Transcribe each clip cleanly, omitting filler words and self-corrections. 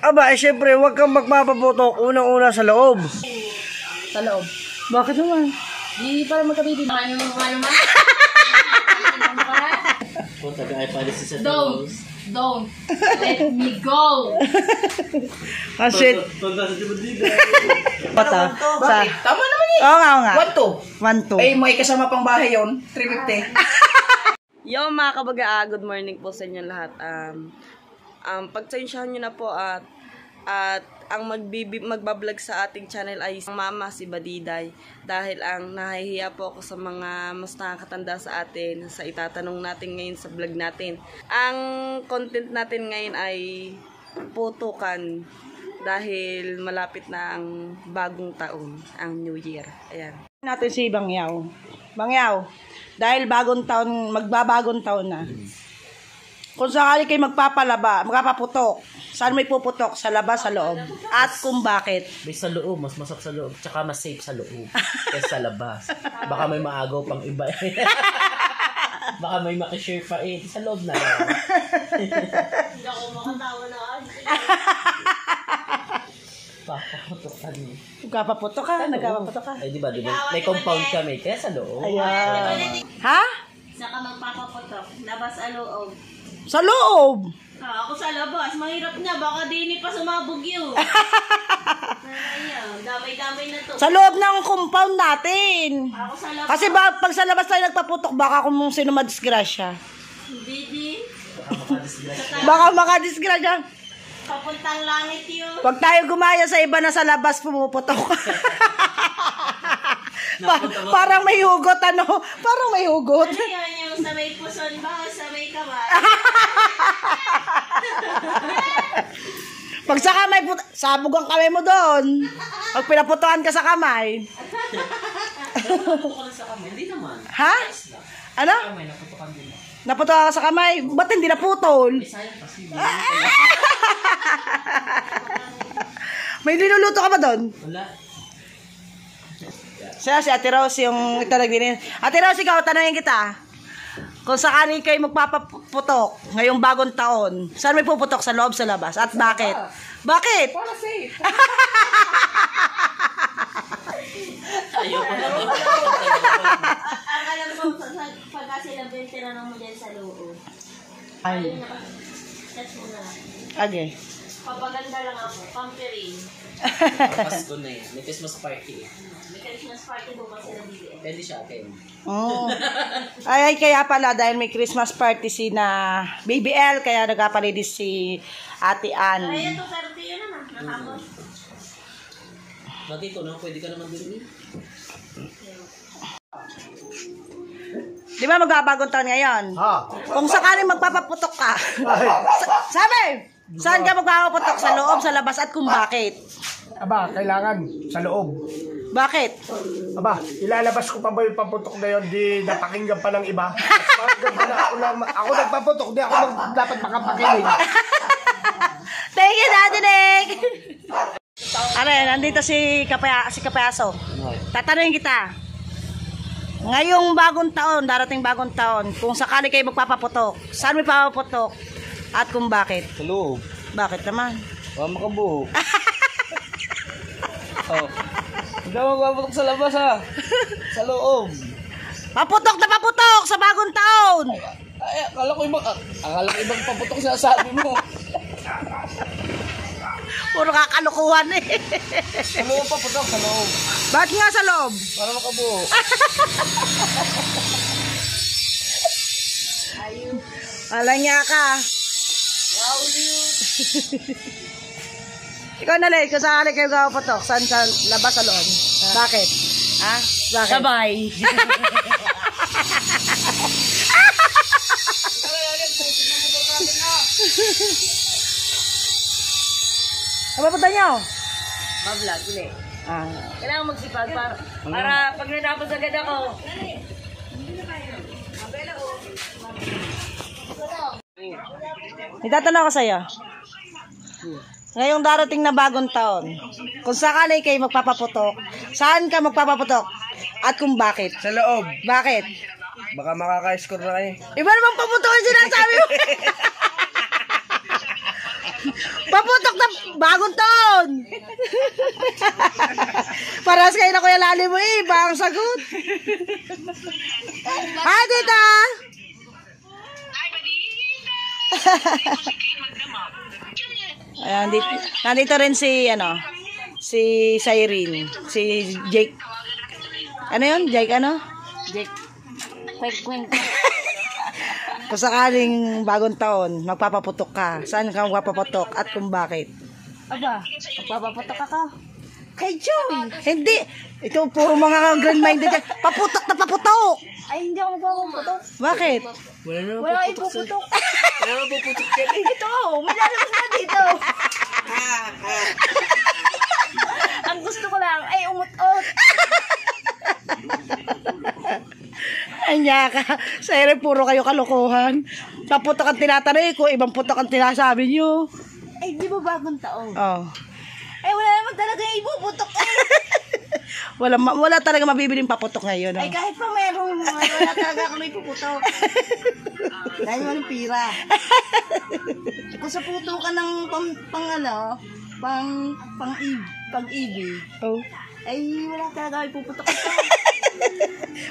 Aba, syempre, huwag kang magpapaputok. Unang-una sa loob. Sa loob. Bakit naman? Di para magkabibig. Don't let me go. Kasi... Bata. Bakit? Tama naman eh. Oo nga. 1-2. 1-2. Eh, may kasama pang bahay yun. 350. Yo mga kabaga, good morning po sa inyo lahat. Pagtsensyahan nyo na po at ang magbablog sa ating channel ay ang mama si Badiday dahil ang nahihiya po ako sa mga mas nakakatanda sa atin sa itatanong natin ngayon sa vlog natin. Ang content natin ngayon ay putukan dahil malapit na ang bagong taon, ang New Year. Ayan. Natin si Bangyaw. Bangyaw, dahil bagong taon, magbabagong taon na. Kung sakali kayo magpapaputok, saan may puputok? Sa labas, sa loob? At kung bakit? May sa loob, mas masok sa loob. Tsaka mas safe sa loob. Kaysa sa labas. Baka may maagaw pang iba. Baka may makishare pa eh. Sa loob na lang. Hindi ako makatawa na Papaputok ka niyo. Nagpapaputok ka? Nagpapaputok ka? Ay, diba? May compound kami. Kaya sa loob. Ayan. Ha? Saka magpapaputok. Labas a loob. Sa loob! Ako sa labas. Mahirap na. Baka di pa sumabog yun. Damay-damay na to. Sa loob ng compound natin. Ako sa labas. Kasi pag sa labas tayo nagpaputok, baka kung sino madisgrasya. Hindi. Baka makadisgrasya. Papuntang langit yun. Pag tayo gumaya sa iba na sa labas, pumuputok. Parang may hugot, ano? Parang may hugot. Ano yun yung sa may puson ba o sa may kamay? Pag sa kamay, sabog ang kamay mo doon. Pag pinaputukan ka sa kamay. Naputukan sa kamay. Hindi naman. Ha? Ano? Kamay, naputukan din. Naputukan ka sa kamay? Ba't hindi naputol? Sayang kasi. May niluluto ka ba doon? Wala. Siya, si Ate Rose yung itanong din. Ate Rose, ikaw, tanongin kita. Kung sakali kayo magpapaputok ngayong bagong taon, saan may puputok? Sa loob, sa labas? At bakit? Bakit? Para safe. Ayoko na. Ang alam ko, pagka sila tinanong mo dyan sa loob. Ay. Touch mo na. Okay. Papaganda lang ako. Pamperin. Pasko na yan. May Christmas party. May Christmas party bukas sila BBM. Pwede siya, Ken. Oh. Ay, kaya pala dahil may Christmas party si na BBL, kaya nagpapalidis si Ate Ann. Ay, ito 30 yun naman. Nakamos. Lagi ko na, pwede ka naman din. Di ba magbabagong taon ngayon? Ha? Kung sakaling magpapaputok ka, sabi, saan ka magpapaputok? Sa loob, sa labas, at kung bakit? Aba, kailangan sa loob. Bakit? Aba, ilalabas ko pa ba yung paputok na yun, di napakinggan pa ng iba. Ako nagpaputok, di ako dapat makapakinig. Thank you, Daddy Nick! Ano yan, nandito si Kapayaso. Tatanungin kita. Ngayong bagong taon, darating bagong taon, kung sakali kayo magpapaputok, saan may papaputok? At kung bakit? Sa loob. Bakit naman? Wala makabuo. Oh. Hindi ako magpaputok sa labas ha. Sa loob. Paputok na paputok sa bagong taon! Ay, akala ko ibang paputok sinasabi mo. Puro kakalukuhan eh. Sa loob paputok, sa loob. Bakit nga sa loob? Para makabuo. Alam niya ka. Ikaw na lang, kung sakali kayo paputok, saan sa labas sa loob? Bakit? Ha? Bakit? Sabay. Ano ba niyo? Ma-vlog ulit. Ah. Kailangan magsipag para pag natapos agad ako. Itatanong ko sa'yo. Ngayong darating na bagong taon, kung sakali kayo magpapaputok, saan ka magpapaputok? At kung bakit? Sa loob. Bakit? Baka makaka-score na kayo. Iba namang paputok ang sinasabi mo. Paputok na bagong taon. Paras kayo na Kuya Lali mo eh. Iba ang sagot. Hi, tita. Ayan, nandito rin si, si Cyrene. Si Jake. Ano yun? Jake ano? Jake. Kwek. Kung sakaling bagong taon, magpapaputok ka. Saan ka magpapaputok at kung bakit? Aba, magpapaputok ako. Kay Joy. Hindi. Ito, puro mga grand-minded yan. Paputok na paputok. Ay, hindi ako magpapaputok. Bakit? Wala kayo puputok. Wala na puputok ka rin. Ito, may lalabas na dito. Ang gusto ko lang ay umut-ut. Anya ka. Sa ere, puro kayo kalokohan. Paputok ang tinatanong ko, ibang putok ang tinasabi nyo. Ay, di ba bagong taon? Oh. Ay, wala naman talaga yung ipuputok. Wala talaga mabibiling paputok ngayon. Ay, kahit pa meron, wala talaga ako na ipuputok. Dahil walang pira. Kung sa puto ka ng pang-ibig, Oh. ay wala talaga ipuputok ito.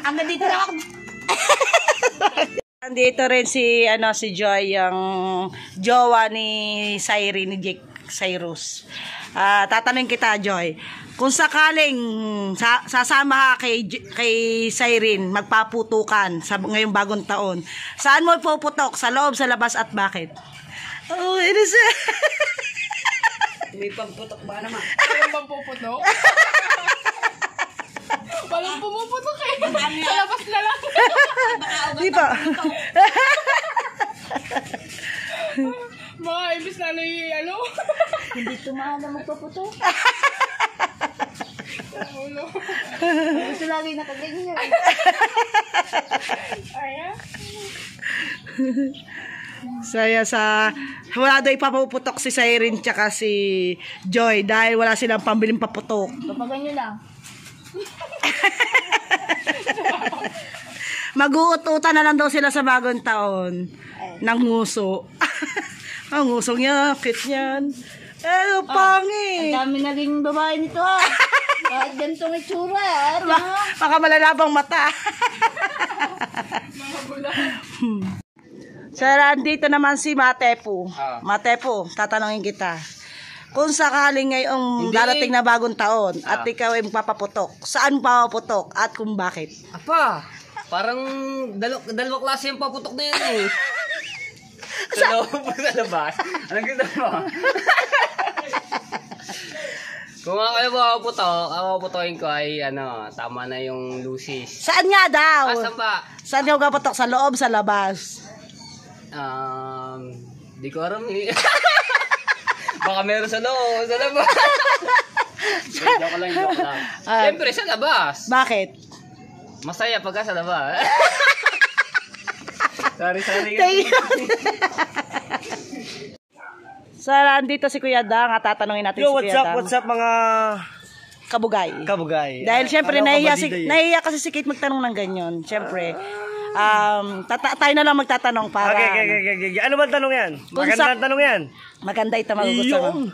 Hanggang dito lang ako. Nandito rin si Joy, yung jowa ni Cyrene, ni Jake Cyrus. Tatanungin kita, Joy. Kung sakaling sasama ka kay Cyrene, magpaputukan sa ngayong bagong taon, saan mo puputok? Sa loob, sa labas, at bakit? Oh, it is May pamputok ba naman? Walang pampuputok? Walang pumuputok eh. Sa labas na lang. Di ba? Mga ibis na Hindi tumahal na magpaputok. Gusto lagi nakaganyan. Saya wala daw ipapuputok si Cyrene tsaka si Joy dahil wala silang pambiling paputok. Kapag ganyan lang. Mag-uututan na lang daw sila sa bagong taon ng nguso. Ang ngusong niya, cute niyan. Pangit. Ang dami naging babae nito ha. Kahit ganitong itsura. Baka malalabang mata. So, andito naman si Matepo. Matepo, tatanungin kita. Kung sakaling ngayong darating na bagong taon at ikaw ay magpapaputok, saan papaputok at kung bakit? Apa, parang dalawang klase yung paputok na yan eh. Sa loob o sa labas? Anong gusto mo? Kung ako yung paputokin ko ay tama na yung lucis. Saan nga daw? Saan ba? Saan ka magpapaputok? Sa loob, sa labas? Di ko alam eh. Baka meron sa loob, sa labas. Joke lang. Siyempre sa labas. Bakit? Masaya pagka sa labas. Sorry. So, andito si Kuya Dang at tatanungin natin si Kuya Dang. What's up mga kabugay? Dahil syempre nahiya kasi si Kate magtanong ng ganyan. Syempre, tayo na lang magtatanong para... Okay. Ano ba tanong yan? Magandang tanong yan. Maganda ito magugustuhan mo.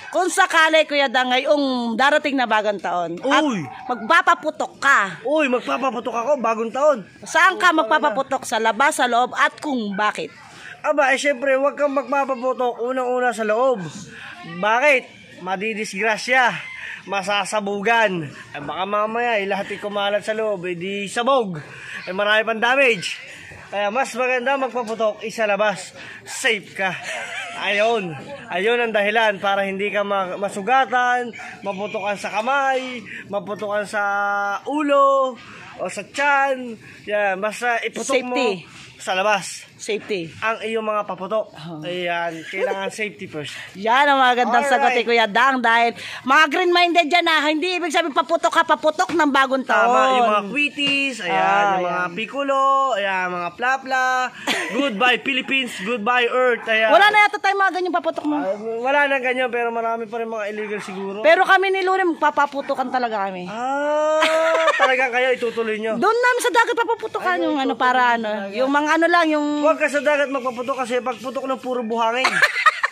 Kung sakali, Kuya Dang, ngayong darating na bagong taon, at magpapaputok ka, Magpapaputok ako bagong taon. saan ka magpapaputok? Sa labas, sa loob, at kung bakit? Aba, syempre, huwag kang magpapaputok unang-una sa loob. Bakit? Madidisgrasya. Masasabugan. Baka mamaya, lahat kumalat sa loob, di sabog. Marami pang damage. Kaya mas maganda magpaputok isa labas. Safe ka. Ayun ang dahilan para hindi ka masugatan, maputukan sa kamay, maputukan sa ulo, o sa tiyan. Yan, basta iputok Safety. mo sa labas. Safety. Ang iyong mga paputok. Ayan, kailangan safety first. Yan ang magandang sagot ni Alright. Kuya Dang dahil mga green-minded dyan hindi ibig sabihin paputok ka, paputok ng bagong taon. Tama, yung mga quitties, ayan, yung mga piccolo, ayan, mga plapla. Goodbye Philippines, goodbye Earth. Ayan. Wala na yata tayo mga ganyan paputok mo. Wala na ganyan, pero marami pa rin mga illegal siguro. Pero kami ni Luri, magpapaputukan talaga kami. Talagang kayo itutuloy nyo. Doon namin sa dagat papaputukan yung para yung mga lang, yung... Huwag ka sa dagat magpaputok kasi pagputok ng puro buhangin.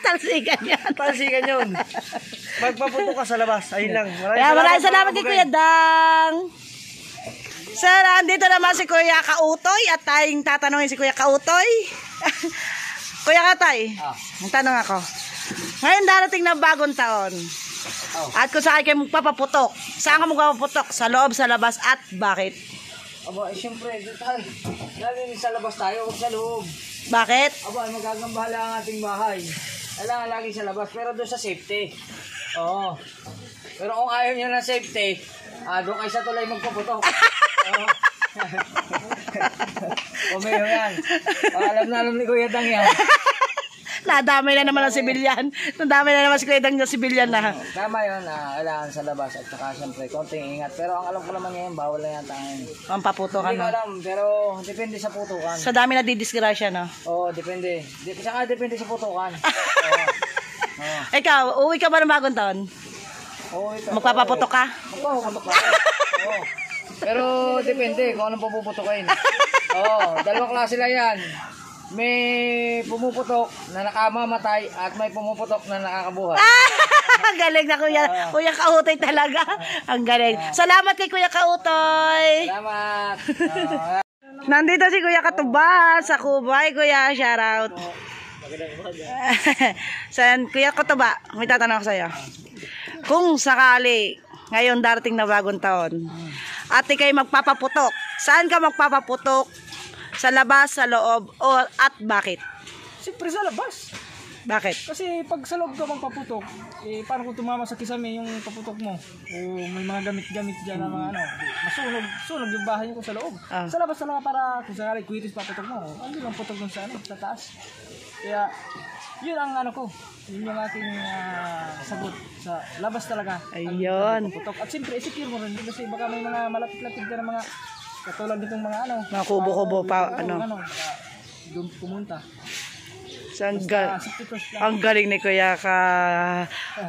Talsikan yan. Talsikan yun. Magpaputok ka sa labas. Ayun lang. Maraming salamat kay Kuya Dang. Sir, andito naman si Kuya Kautoy at tayong tatanungin si Kuya Kautoy. Kuya Katay, ang tanong ako. Ngayon darating na bagong taon. At kung saan kayo magpapaputok, saan ka magpapaputok? Sa loob, sa labas, at bakit? Aba, siyempre, tayo. Lagi sa labas tayo, huwag sa loob. Bakit? Aba, magagambahala ang ating bahay. Kailangan lagi sa labas, pero doon sa safety. Oo. Pero kung ayaw nyo ng safety, doon kayo sa tulay magpaputok. Oo. Umayo yan. Alam na alam ni Kuya Dang yan. Nadamay na naman ang sibilyan. Nadamay na naman si Kuya Dang na sibilyan na. Tama yun, kailangan sa labas at saka siyempre konting ingat. Pero ang alam ko naman ngayon, bawal na yan tangin. Ang paputokan Hindi ko na. alam, pero depende sa putukan. Sa dami na didisgrasya, no? Oo, depende. Saka depende sa putukan. Oo. Ikaw, uwi ka ba ng bagong taon? Oo, ito. Magpapaputok ka? Magpapaputok ka. Oo. Pero depende kung anong puputukin. Oo, dalawang klase lang yan. May pumuputok na nakamamatay at may pumuputok na nakakabuhay. Ang galing na Kuya Kautoy talaga. Ang galing. Salamat kay Kuya Kautoy. Salamat. Nandito si Kuya Katuba sa Kubay. Kuya, shout out. Kuya Katuba, may tatanong ako sa'yo. Kung sakali, ngayon darating na bagong taon, at ikay magpapaputok, saan ka magpapaputok? Sa labas, sa loob, o at bakit? Siyempre sa labas. Bakit? Kasi pag sa loob ka magpaputok, paano kung tumama sa kisame yung paputok mo? O may mga gamit-gamit dyan na mga sunog yung bahay ko sa loob. Sa labas talaga para kung sakali kuitis paputok mo, hindi lang putok dun sa taas. Kaya, yun ang yun yung ating sagot sa labas talaga. Ayun. Paputok. At siyempre, secure mo rin kasi baka may mga malapit-lapit ka na mga katulad nitong mga mga kubo-kubo pa, doon pumunta. Ang galing ni Kuya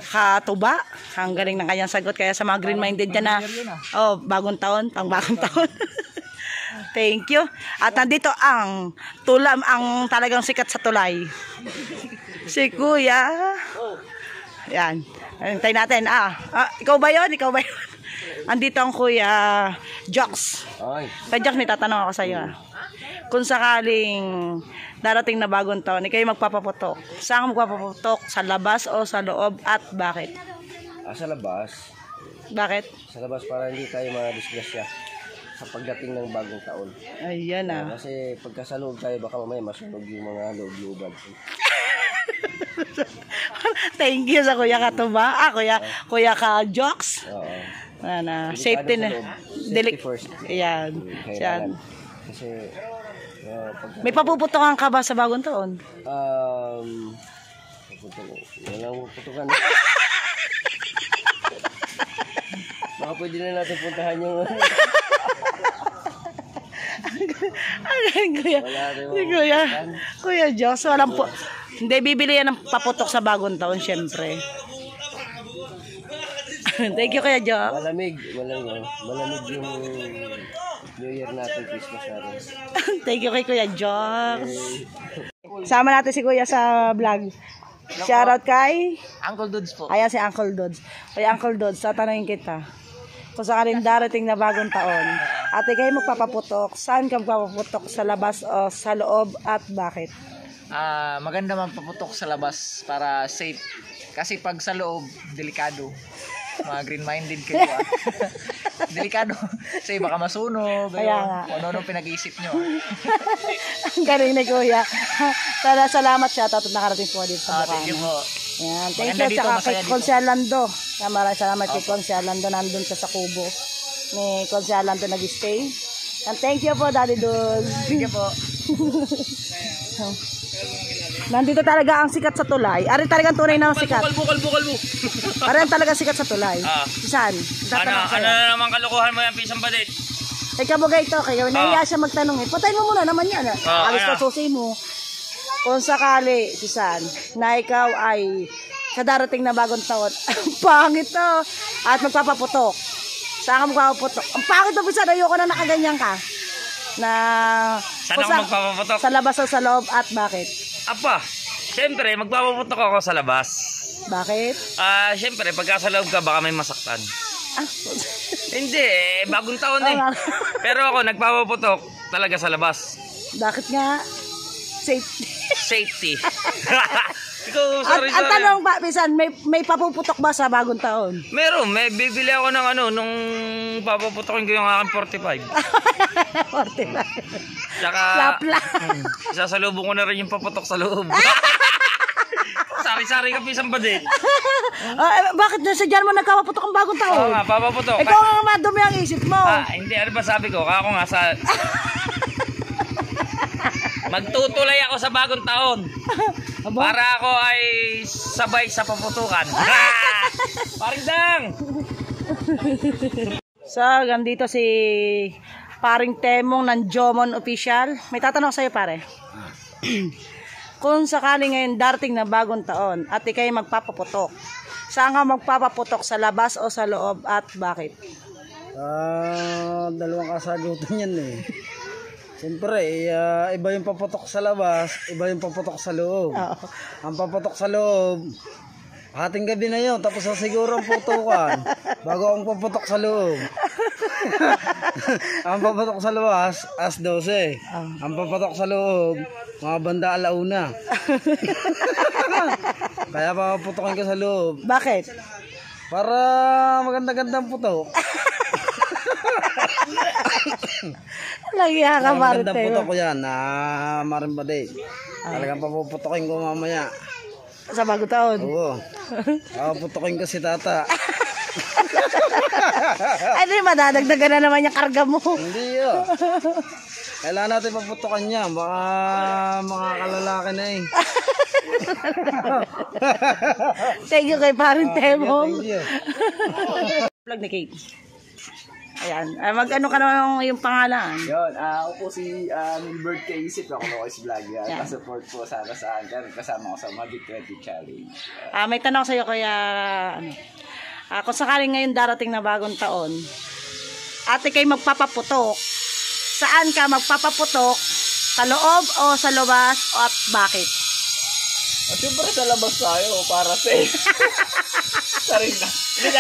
Katuba. Ang galing ng kanyang sagot. Kaya sa mga green-minded dyan na, bagong taon, pang bagong taon. Thank you. At nandito ang talagang sikat sa tulay. Si Kuya. Yan. Antay natin. Ikaw ba yun? Andito ang Kuya Jox. Kaya Jox, may tatanong ako sa iyo. Kung sakaling darating na bagong taon, ikaw magpapaputok. Saan ka magpapaputok? Sa labas o sa loob at bakit? Sa labas. Bakit? Sa labas para hindi tayo madisgrasya sa pagdating ng bagong taon. Ayan Kasi pagka sa loob tayo, baka mamaya masunog yung mga loob-looban. Thank you sa Kuya Katuba. Kuya Ka-Jox. Oo. Safety na. Safety first. Ayan. Kasi may papuputokan ka ba sa bagong taon? Walang putukan. Baka pwede na natin puntahan yung Kuya Jox, walang po. Hindi, bibili yan ng paputok sa bagong taon, syempre. Thank you, Kuya Jox. Malamig yung New Year natin, Christmas natin. Thank you kay Kuya Jox. Sama natin si Kuya sa vlog. Shoutout kay Uncle Dudes po. Ayan si Uncle Dudes. Kaya Uncle Dudes, tatanungin kita. Kung sakaling darating na bagong taon, at ikay magpapaputok, saan ka magpapaputok? Sa labas o sa loob at bakit? Maganda magpaputok sa labas para safe. Kasi pag sa loob, delikado. Mga green-minded kayo. Delikado. Kasi baka masunog. Ano pinag-iisip nyo. Ang galing ni Kuya. Salamat siya. Tapos nakarating po dito sa Bukana. Thank you po. Yan. Thank you. Tsaka kay Consial Lando. Maraming salamat kay Consial Lando. Nandun siya sa kubo. Ni Consial Lando nag-stay. And thank you po, Daddy Dul. Thank you po. Nandito talaga ang sikat sa tulay. Ari talagang tunay na sikat. Kalbo. Ari ang talaga sikat sa tulay. Saan? Ano na naman kalokohan mo yan, pisang badit? Ikaw bagay ito, kaya nahiya siya magtanong eh. Patayin mo muna naman yan. Alis pa susi mo. Kung sakali, Susan, na ikaw ay sa darating na bagong taon, pangit to. At magpapaputok. Saan ka magpapaputok? Ang pangit to, Susan, ayoko na nakaganyan ka. Saan ako magpapaputok? Sa labas o sa loob at bakit? Apa, Siyempre, magpapaputok ako sa labas. Bakit? Siyempre, pagka sa loob ka, baka may masaktan. Hindi, bagong taon eh. Pero ako, nagpapaputok talaga sa labas. Bakit nga? Safety. Safety. Ikaw, sorry. Ang tanong ba, Bisan, may papuputok ba sa bagong taon? Meron, may bibili ako ng nung papaputokin ko yung aking 45. 45. Tsaka, Lapla. isasalubong ko na rin yung paputok sa loob. Sari-sari ka pisang ba din? Bakit nasadyan mo nagkapaputok ang bagong taon? Oo nga, papaputok. Ikaw nga madumi ang isip mo. Hindi, ano ba sabi ko? Ako nga sa... Magtutulay ako sa bagong taon. Para ako ay sabay sa paputukan. Paring dang! So, gandito si paring Temong ng Jomon Official. May tatanong sa'yo, pare. Kung sakali ngayon darating na bagong taon at ikay magpapaputok, saan ka magpapaputok? Sa labas o sa loob at bakit? Dalawang kasagutan yan eh. Siyempre, iba yung paputok sa labas, iba yung paputok sa loob. Ang paputok sa loob, hating gabi na yun, tapos siguro ang putukan, bago ang paputok sa loob. Ang paputok sa labas, as 12. Ang paputok sa loob, mga banda 1:00. Kaya paputokin ko sa loob. Bakit? Para maganda-gandang putok. Lagyan ka, Marite. Magandang putok ko yan, marimbade. Talagang papuputokin ko mamaya. Sa bagong taon? Oo. Papuputokin ko si tata. Ay, di, madadagdagan na naman yung karga mo. Hindi yun. Kailangan natin paputokan niya. Baka mga kalalaki na eh. Thank you kay paring Temong. Thank you. Vlog ni Kate. Ayan. Mag-ano ka naman yung pangalan? Yun, ako po si Milbert Kaisip. Ako na si Vlog. Support po sana sa akin. Kasama ko sa Magic 20 Challenge. May tanong sa'yo kaya, kung sakaling ngayon darating na bagong taon, ate kayo magpapaputok, saan ka magpapaputok? Sa loob o sa labas at bakit? Siyempre sa labas tayo para safe. Sorry na.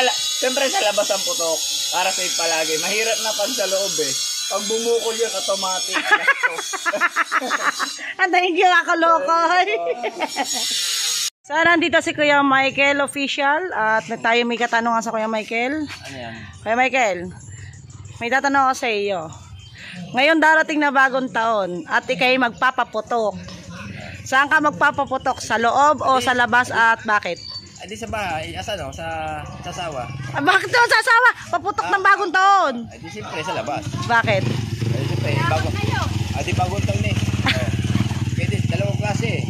Siyempre sa labas ang putok. Para safe palagi. Mahirap na pag sa loob eh. Pag bumukol yun, automatic. Thank you, ako lokoy. So, nandito si Kuya Michael Official at tayo may katanungan sa Kuya Michael. Ano yan? Kuya Michael, may tatanong ako sa iyo. Ngayon darating na bagong taon at ikay magpapaputok. Saan ka magpapaputok? Sa loob o sa labas at bakit? Di sa bahay, no? Sa sasawa. Bakit naman sasawa? Paputok ng bagong taon. Di siyempre sa labas. Bakit? Siyempre, bagong taon eh. Pwede, dalawang klase.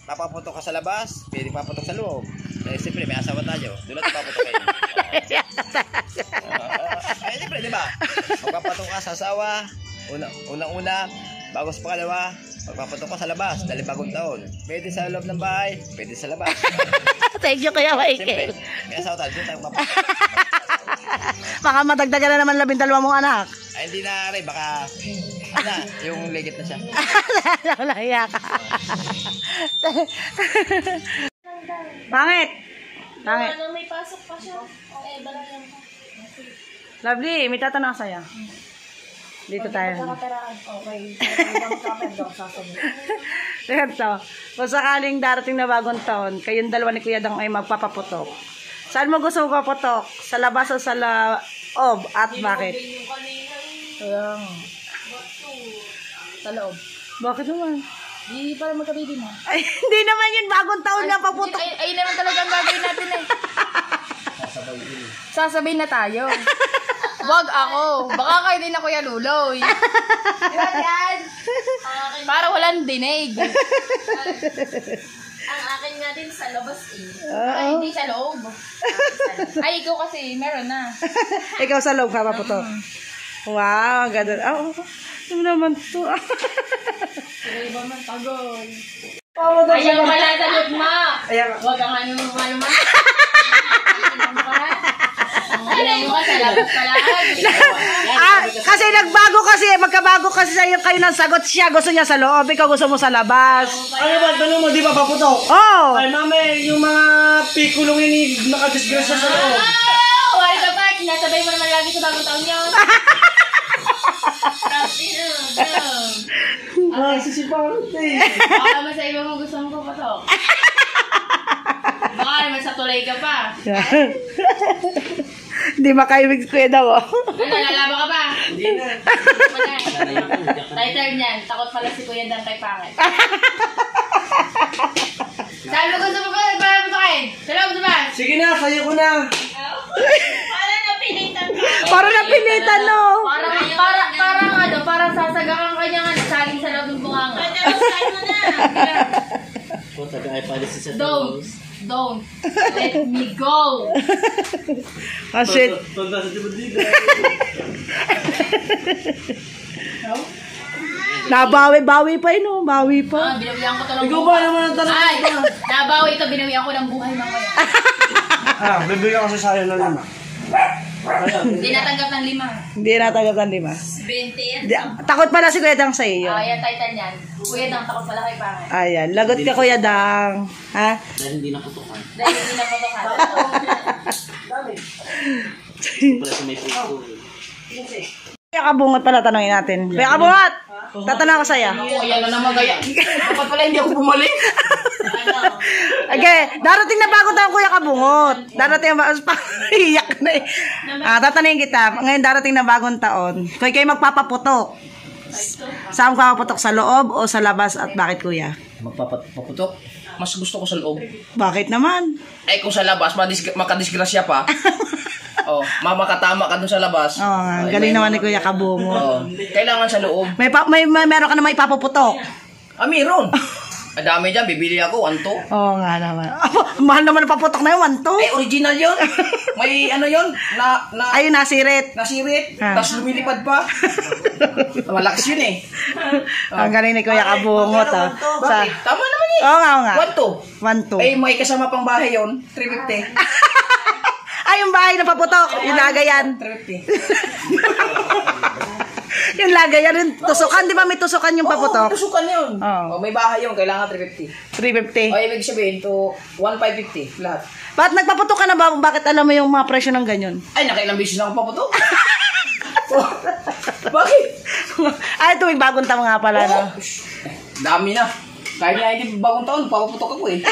Papaputok ka sa labas, pwede paputok sa loob. Siyempre, may asawa tayo. Doon natin paputokin. Siyempre, di ba? Magpapatok ka sa asawa, unang-una, bago sa pangalawa, magpapatok ka sa labas, dahil bagong taon. Pwede sa loob ng bahay, pwede sa labas. Thank you, Kuya Michael. Siyempre, may asawa tayo, doon tayo papatok. Baka madagdagan na naman 12 mong anak. Ay, hindi na rin, baka yung legit na siya. Nalaya ka. Pangit. Pangit. May pasok pa siya. Balayan pa. Lovely, may tatanong sa'yo. Dito tayo. Okay. Ito, kung sakaling darating na bagong taon, kayong dalawa ni Kuya Dang ay magpapaputok. Saan mo gusto magpaputok? Sa labas o sa loob? At bakit? Sa loob. Bakit naman? Di para magkabidi mo. Ay, hindi naman yun. Bagong taon na paputok. Ay naman talaga ang gagawin natin eh. Sasabay na tayo. Wag ako. Baka kayo din ako yan, Luloy. Yan. Para walang dinig. Ang akin nga din sa labas eh. Ay, hindi sa loob. Ay, ikaw kasi, meron na. Ikaw sa loob ka paputok. Wow, ganun. Ano naman to? Iba man, tagol. Ayaw pala sa lugma. Huwag kang ano. Ayaw mo ka sa labas pala. Kasi magkabago kasi sa'yo kayo ng sagot. Siya gusto niya sa loob, ikaw gusto mo sa labas. Ano ba, tanong mo, di ba paputok? Oh! Ay, mami, yung mga pikulong ini, nakadisgrasya sa loob. Wala ka pa, sinasabay mo naman lagi sa bagong taon yun. Ay, sisipangot eh. Baka naman sa iba mo gusto mo papatok. Baka naman sa tulay ka pa. Hindi makaibig kuya daw. Ano, lalaba ka pa? Hindi na. Tayo turn yan. Takot pala si Kuya Dan kay Pangit. Saan mo gusto mo ba patakin? Sa loob ba? Sige na, sayo ko na. Para napilitan, no? Parang sasagakan ka niya nga. Saling sa loob ng bunganga. Don't let me go. Kasi, nabawi-bawi pa yun, no? Bawi pa. Binawian ko to ng Ikaw buhay. ba naman ang tanong? Ay, nabawi ito. Binawian ko ng buhay mamaya. Bibigyan ko sa sayo ng 5. Hindi natanggap ng 5. Hindi natanggap ng 5. 20. Takot pala si Kuya Dang sa iyo. Ayan, titan yan. Kuya Dang, takot pala kay Pangit. Ayan, lagot ka Kuya Dang. Ha? Dahil hindi naputukan. Dahil hindi na patokan. Wala sa may puso. Kuya Kabungot pala tanongin natin. Kuya Kabungot! Tatanong ako sa'yo. Kuya na naman gaya. Dapat pala hindi ako bumalik. Okay, darating na bago tayo Kuya Kabungot. Darating na iyak na eh. Tatanungin kita, ngayon darating na bagong taon. Kung kayo magpapaputok, saan ka paputok? Sa loob o sa labas at bakit Kuya? Magpaputok? Mas gusto ko sa loob. Bakit naman? Eh kung sa labas, makadisgrasya pa. Oh, makatama ka dun sa labas. Oh, galing naman ni Kuya Kabungot. Oh, kailangan sa loob. Meron ka naman ipapaputok. Meron. Ang dami dyan, bibili ako, 1-2. Oo nga naman. Mahal naman ang paputok na yun, 1-2. Ay, original yun. May ano yun, Ayun, nasirit. nasirit, tapos lumilipad pa. Malakas yun eh. Ang galing ni Kuya Kabungot. Bakit? Tama naman eh. Oo nga. 1-2. 1-2. Eh, may kasama pang bahay yun, 350. Ay, yung bahay na paputok. Yung lagayan. 350. Yung lagayan rin. Tusukan. Di ba may tusukan yung paputok? Oo, tusukan yun. Oo. May bahay yun, kailangan 350. 350. O, ibig sabihin, to 1,550 lahat. Ba't nagpaputok ka na ba? Bakit alam mo yung mga presyo ng ganyan? Ay, nakailang beses na ako paputok. Bakit? Ay, tuwing bagong taon nga pala, no? Dami na. Kahit nga hindi bagong taon, papaputok ako eh.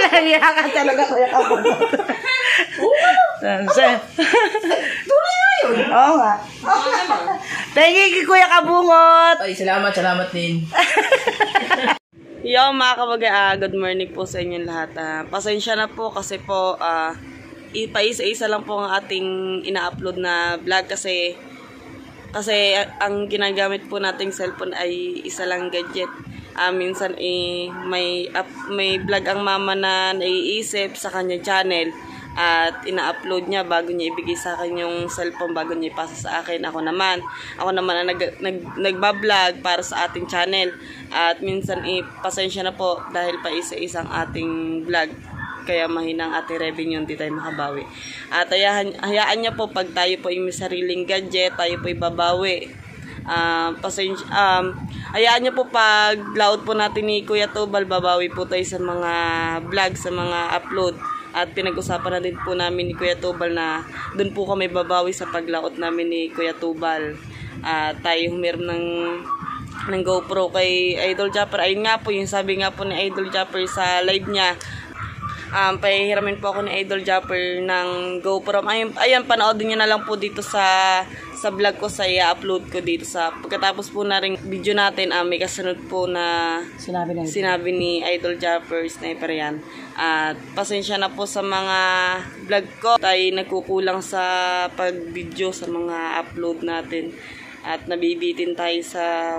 Lagi ka talaga, Kuya Kabungot. Tuloy nga yun. Oo nga. Thank you, Kuya Kabungot. Ay, salamat din. Yo mga kabagay, good morning po sa inyong lahat. Pasensya na po kasi po ipaisa-isa lang po ang ating ina-upload na vlog kasi ang ginagamit po nating cellphone ay isa lang gadget. Minsan may vlog ang mama na naiisip sa kanya channel at ina-upload niya bago niya ibigay sa akin yung cellphone, bago niya ipasa sa akin. Ako naman ang nagbablog para sa ating channel at minsan pasensya na po dahil pa isa-isang ating vlog kaya mahinang ating revenue, hindi tayo makabawi. At hayaan niya po pag tayo po yung may sariling gadget, tayo po ibabawi. Hayaan niyo po pag loud po natin ni Kuya Tubal, babawi po tayo sa mga vlog, sa mga upload. At pinag-usapan na din po namin ni Kuya Tubal na doon po kami babawi sa paglaot namin ni Kuya Tubal. Tayo humiram ng GoPro kay Idol Japper. Ayun nga po, yung sabi nga po ni Idol Japper sa live niya. Pahihiramin po ako ni Idol Japper ng GoPro. Ayan, panoodin nyo na lang po dito sa vlog ko, sa i-upload ko dito sa pagkatapos po na rin video natin. May kasunod po na sinabi ni Idol Japper, sniper yan. At pasensya na po sa mga vlog ko, tayo nagkukulang sa pag-video sa mga upload natin at nabibitin tayo sa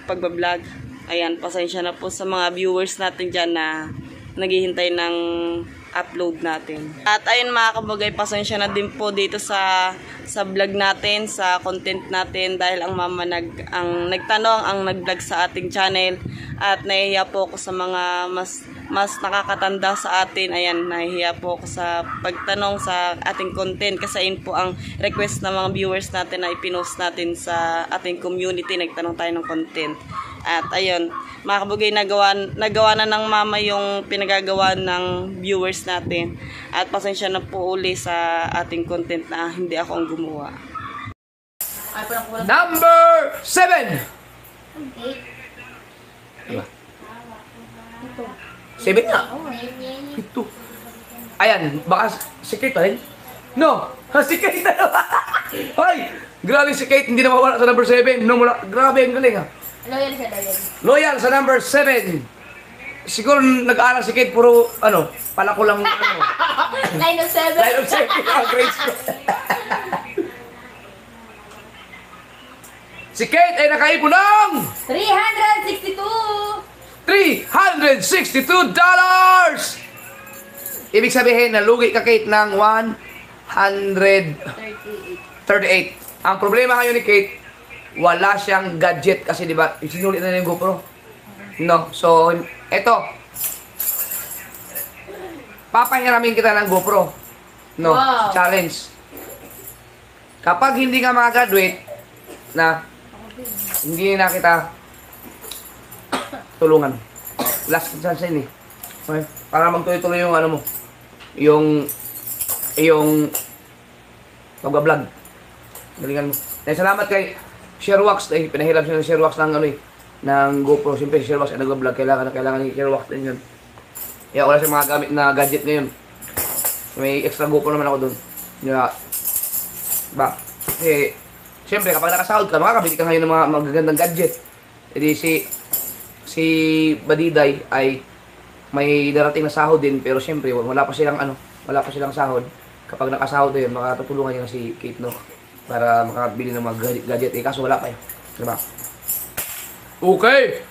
pagbablog. Ayan, pasensya na po sa mga viewers natin dyan na naghihintay ng upload natin. At ayun mga kabagay, pasensya na din po dito sa vlog natin, sa content natin dahil ang mama ang nagtanong, ang nag-vlog sa ating channel at nahihiya po ako sa mga mas nakakatanda sa atin. Ayan, nahihiya po ako sa pagtanong sa ating content kasi yun po ang request ng mga viewers natin na ipinost natin sa ating community. Nagtanong tayo ng content. At ayun, mga kabugay, nagawa na ng mama yung pinagagawa ng viewers natin. At pasensya na po uli sa ating content na hindi ako ang gumawa. Number 7. 7 nga. Ito. Ayan, baka si Kate rin? No, si Kate na naman. Ay, grabe si Kate, hindi na mawala sa number 7. No, grabe, ang galing ah. Loyal siya, loyal. Loyal sa number 7. Siguro nag-aaral si Kate, puro, pala ko lang, Line of 7. line of 7, grade school. Si Kate ay nakaipon ng $362. $362! Ibig sabihin, nalugi ka, Kate, ng 138. Ang problema ngayon ni Kate, wala siyang gadget kasi, di ba, isinulit na yung GoPro. No? So, eto. Papahiramin kita ng GoPro. No? Wow. Challenge. Kapag hindi ka makagraduate, hindi na kita tulungan. Last chance yun eh. Okay? Para magtuloy-tuloy yung mo. Yung pag-vlog. Galingan mo. Dahil salamat kay Sherwax. Pinahilap siya ng Sherwax ng ng GoPro. Siyempre si Sherwax ay nag-vlog. Kailangan ni Sherwax din yun. Kaya wala siyang mga gamit na gadget ngayon. May extra GoPro naman ako dun. Siyempre kapag nakasahod ka, makakabili ka ngayon ng mga magagandang gadget. Edi si Badiday ay may darating na sahod din, pero siyempre wala pa silang sahod. Kapag nakasahod na yun, makatutulungan niya si Kate, no? Para makabili ng mga gadget. Kaso wala pa yun. Diba? Okay!